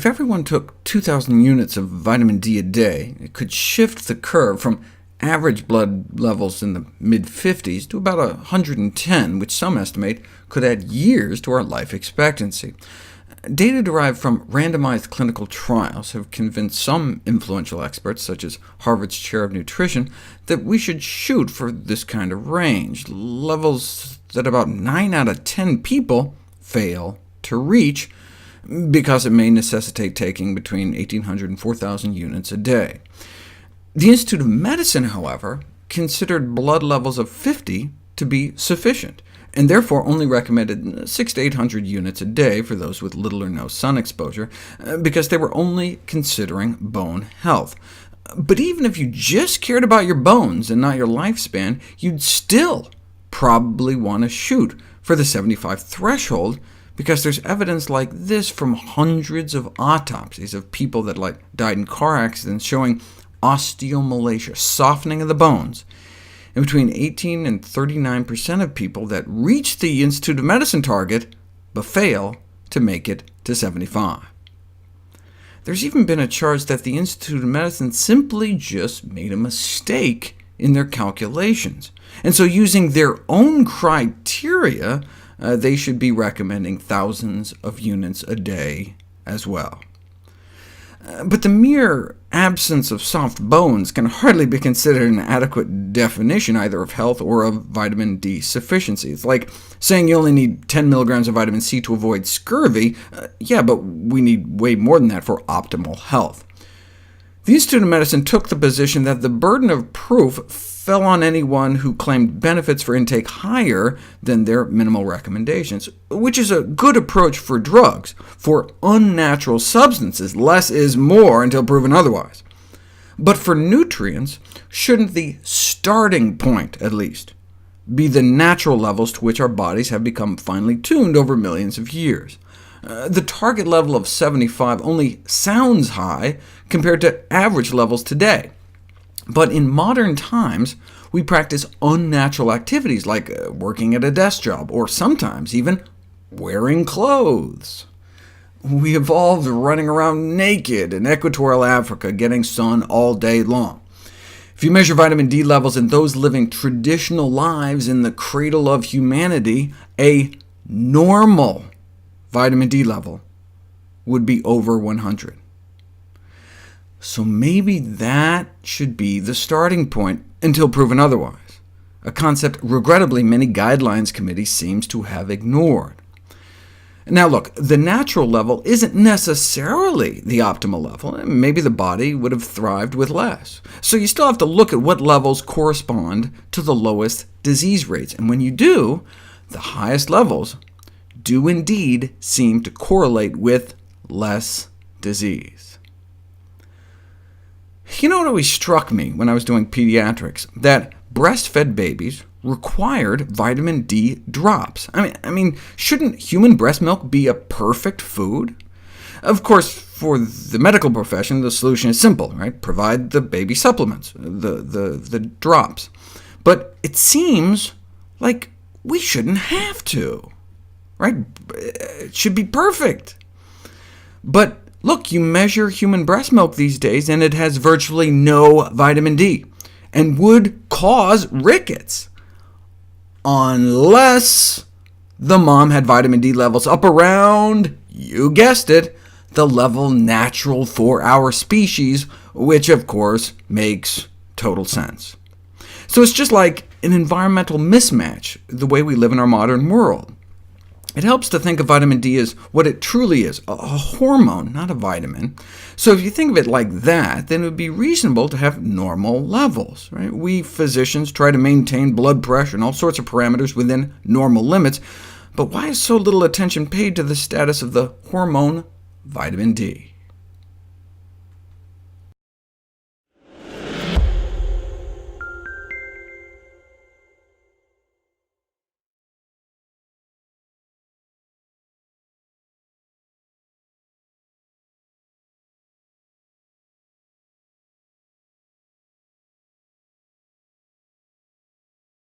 If everyone took 2,000 units of vitamin D a day, it could shift the curve from average blood levels in the mid-50s to about 110, which some estimate could add years to our life expectancy. Data derived from randomized clinical trials have convinced some influential experts, such as Harvard's chair of nutrition, that we should shoot for this kind of range, levels that about 9 out of 10 people fail to reach, because it may necessitate taking between 1,800 and 4,000 units a day. The Institute of Medicine, however, considered blood levels of 50 to be sufficient, and therefore only recommended 600 to 800 units a day for those with little or no sun exposure, because they were only considering bone health. But even if you just cared about your bones and not your lifespan, you'd still probably want to shoot for the 75 threshold, because there's evidence like this from hundreds of autopsies of people that died in car accidents showing osteomalacia, softening of the bones, and between 18 and 39% of people that reach the Institute of Medicine target, but fail to make it to 75. There's even been a charge that the Institute of Medicine simply just made a mistake in their calculations, and so using their own criteria, they should be recommending thousands of units a day as well. But the mere absence of soft bones can hardly be considered an adequate definition either of health or of vitamin D sufficiency. It's like saying you only need 10 milligrams of vitamin C to avoid scurvy. Yeah, but we need way more than that for optimal health. The Institute of Medicine took the position that the burden of proof fell on anyone who claimed benefits for intake higher than their minimal recommendations, which is a good approach for drugs. For unnatural substances, less is more until proven otherwise. But for nutrients, shouldn't the starting point, at least, be the natural levels to which our bodies have become finely tuned over millions of years? The target level of 75 only sounds high compared to average levels today. But in modern times, we practice unnatural activities like working at a desk job, or sometimes even wearing clothes. We evolved running around naked in equatorial Africa, getting sun all day long. If you measure vitamin D levels in those living traditional lives in the cradle of humanity, a normal vitamin D level would be over 100. So maybe that should be the starting point until proven otherwise, a concept regrettably many guidelines committees seems to have ignored. Now look, the natural level isn't necessarily the optimal level. Maybe the body would have thrived with less. So you still have to look at what levels correspond to the lowest disease rates, and when you do, the highest levels do indeed seem to correlate with less disease. You know what always struck me when I was doing pediatrics? That breastfed babies required vitamin D drops. I mean, shouldn't human breast milk be a perfect food? Of course, for the medical profession, the solution is simple, right? Provide the baby supplements, the drops. But it seems like we shouldn't have to, right? It should be perfect. But look, you measure human breast milk these days, and it has virtually no vitamin D, and would cause rickets, unless the mom had vitamin D levels up around, you guessed it, the level natural for our species, which of course makes total sense. So it's just like an environmental mismatch, the way we live in our modern world. It helps to think of vitamin D as what it truly is, a hormone, not a vitamin. So if you think of it like that, then it would be reasonable to have normal levels. Right? We physicians try to maintain blood pressure and all sorts of parameters within normal limits, but why is so little attention paid to the status of the hormone vitamin D?